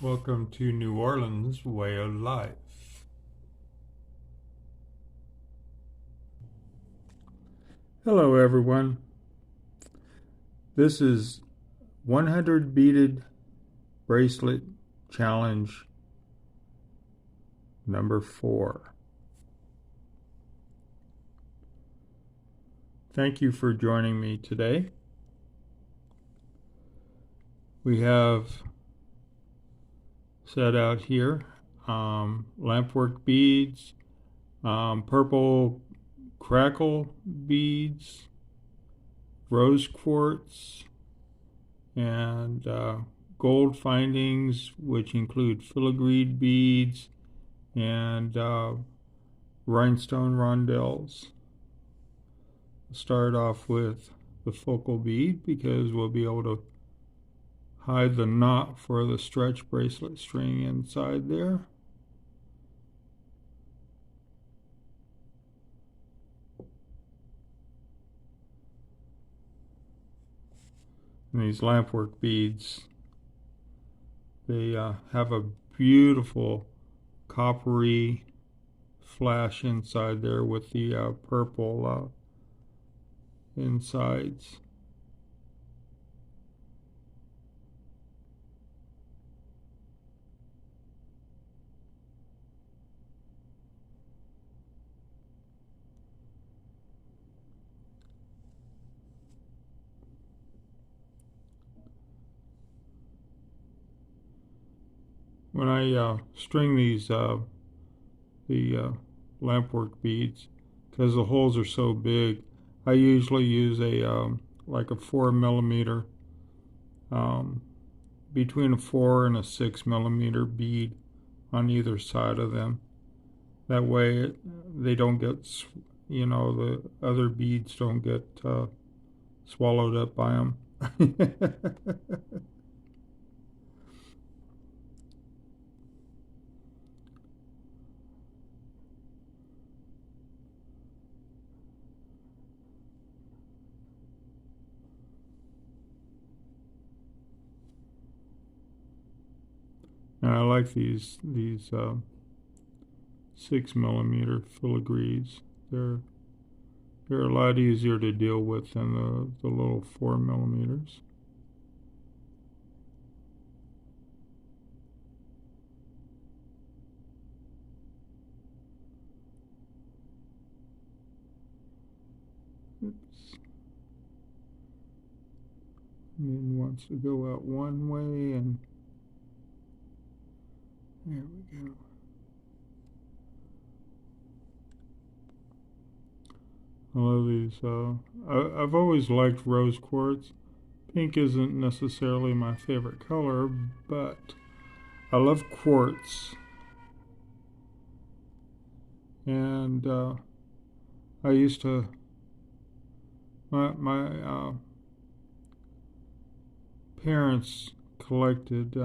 Welcome to New Orleans Way of Life. Hello, everyone. This is 100 beaded bracelet challenge number 4. Thank you for joining me today. We have set out here lampwork beads, purple crackle beads, rose quartz, and gold findings, which include filigreed beads and rhinestone rondelles. We'll start off with the focal bead because we'll be able to hide the knot for the stretch bracelet string inside there. And these lampwork beads, they have a beautiful coppery flash inside there with the purple insides. When I string these the lampwork beads, because the holes are so big, I usually use a like a 4 millimeter, between a 4 and a 6 millimeter bead on either side of them. That way they don't get, the other beads don't get swallowed up by them. And I like these 6 millimeter filigrees. They're a lot easier to deal with than the little 4 millimeters. Oops. And wants to go out one way, and there we go. I love these. I've always liked rose quartz. Pink isn't necessarily my favorite color, but I love quartz. And I used to, my parents collected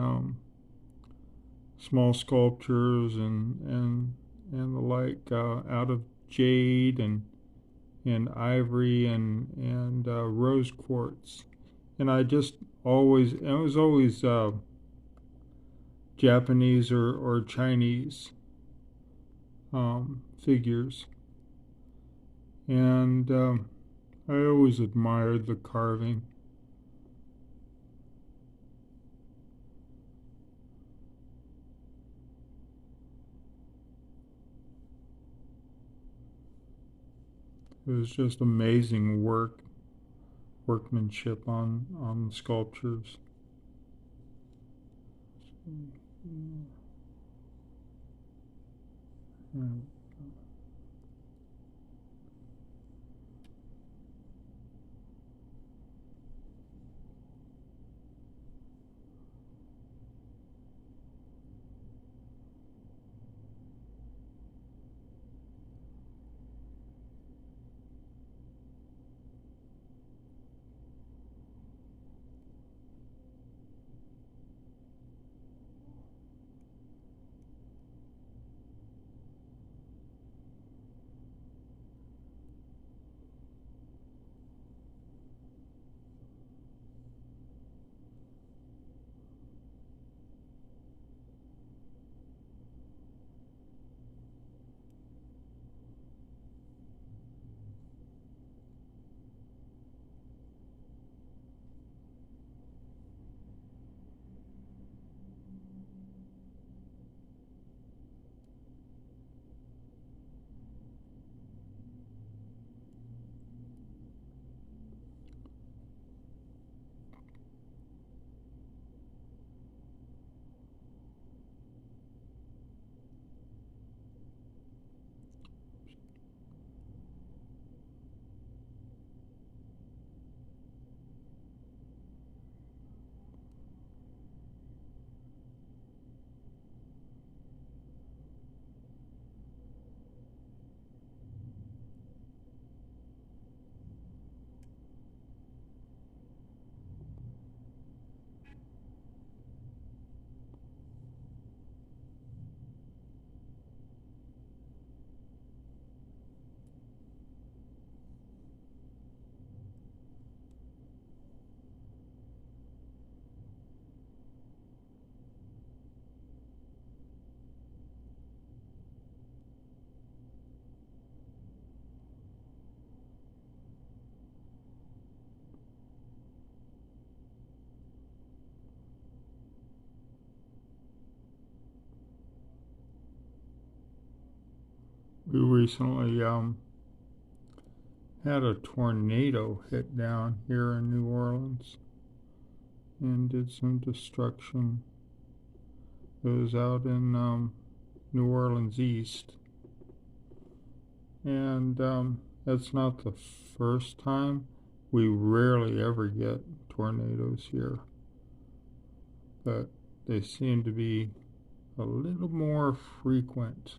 small sculptures and the like out of jade and ivory and rose quartz. And I just always, it was always Japanese or Chinese figures. And I always admired the carving. It was just amazing workmanship on the sculptures. We recently had a tornado hit down here in New Orleans and did some destruction. It was out in New Orleans East, and that's not the first time. We rarely ever get tornadoes here, but they seem to be a little more frequent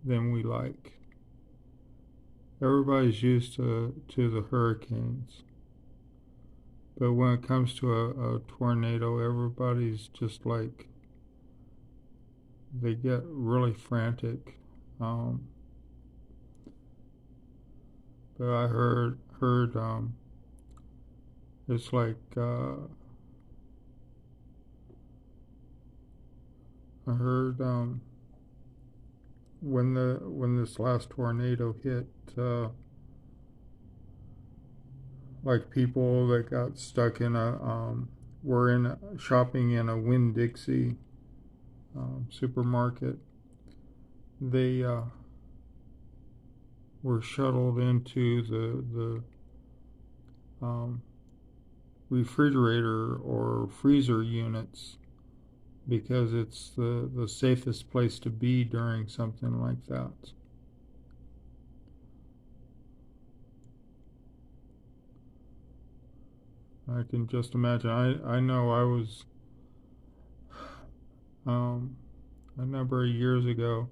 than we like. Everybody's used to the hurricanes, but when it comes to a tornado, everybody's just like, they get really frantic. Um, but I heard it's like I heard when this last tornado hit, like people that got stuck in a were in shopping in a Winn-Dixie supermarket. They were shuttled into the refrigerator or freezer units because it's the safest place to be during something like that. I can just imagine. I know I was a number of years ago.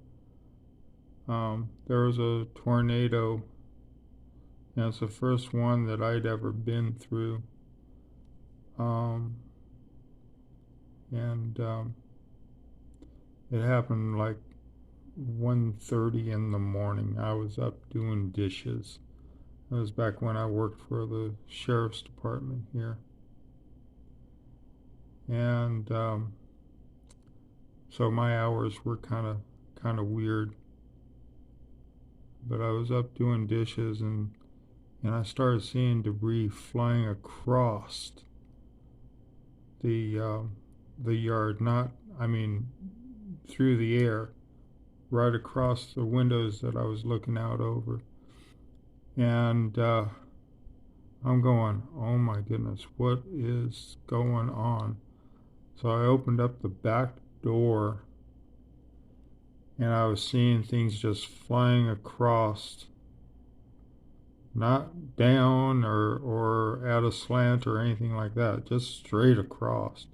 There was a tornado, and it's the first one that I'd ever been through. Um, and it happened like 1:30 in the morning. I was up doing dishes. That was back when I worked for the sheriff's department here. And so my hours were kind of weird. But I was up doing dishes, and I started seeing debris flying across the yard. Not, I mean, through the air, right across the windows that I was looking out over. And I'm going, oh my goodness, what is going on? So I opened up the back door, and I was seeing things just flying across, not down or at a slant or anything like that, just straight across.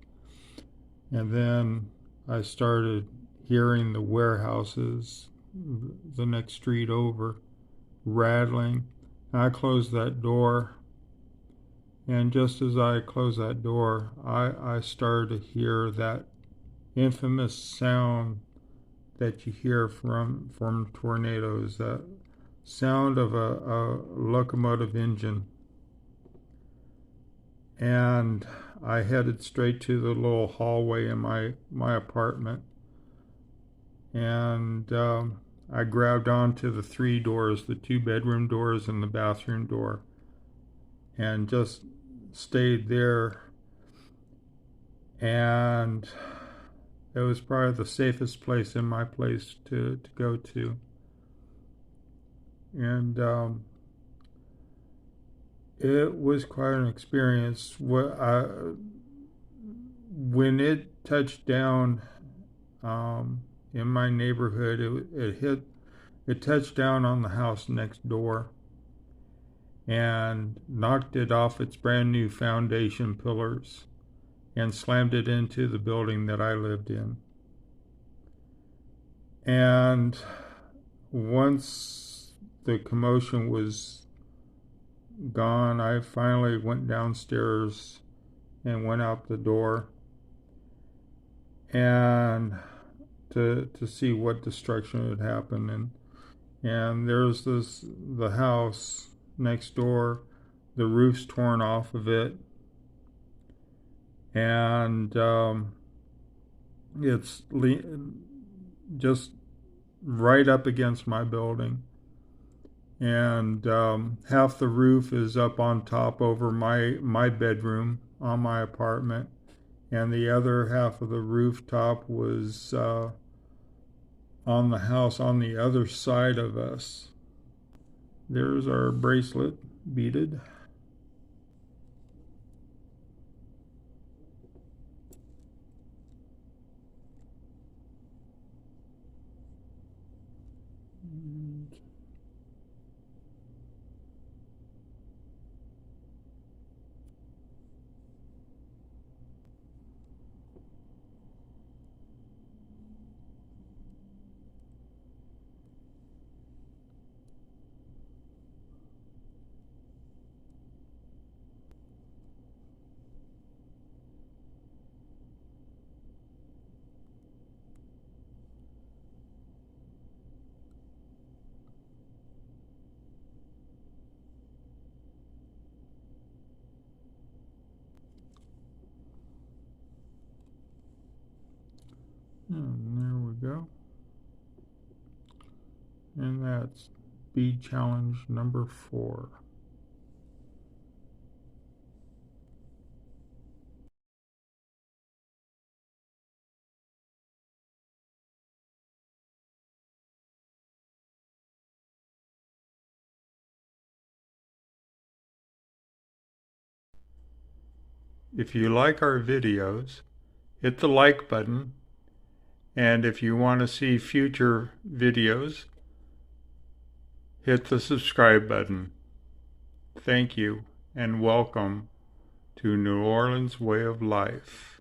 And then I started hearing the warehouses the next street over rattling. I closed that door, and just as I closed that door, I started to hear that infamous sound that you hear from tornadoes, that sound of a locomotive engine. And I headed straight to the little hallway in my apartment, and I grabbed onto the three doors, the two bedroom doors and the bathroom door, and just stayed there. And it was probably the safest place in my place to go to. And it was quite an experience. When it touched down in my neighborhood, it touched down on the house next door and knocked it off its brand new foundation pillars and slammed it into the building that I lived in. And once the commotion was gone, I finally went downstairs and went out the door and to see what destruction had happened. And there's the house next door, the roof's torn off of it, and it's just right up against my building, and half the roof is up on top over my bedroom on my apartment, and the other half of the rooftop was on the house on the other side of us. There's our bracelet, beaded. And there we go. And that's bead challenge number 4. If you like our videos, hit the like button, and if you want to see future videos, hit the subscribe button. Thank you, and welcome to New Orleans Way of Life.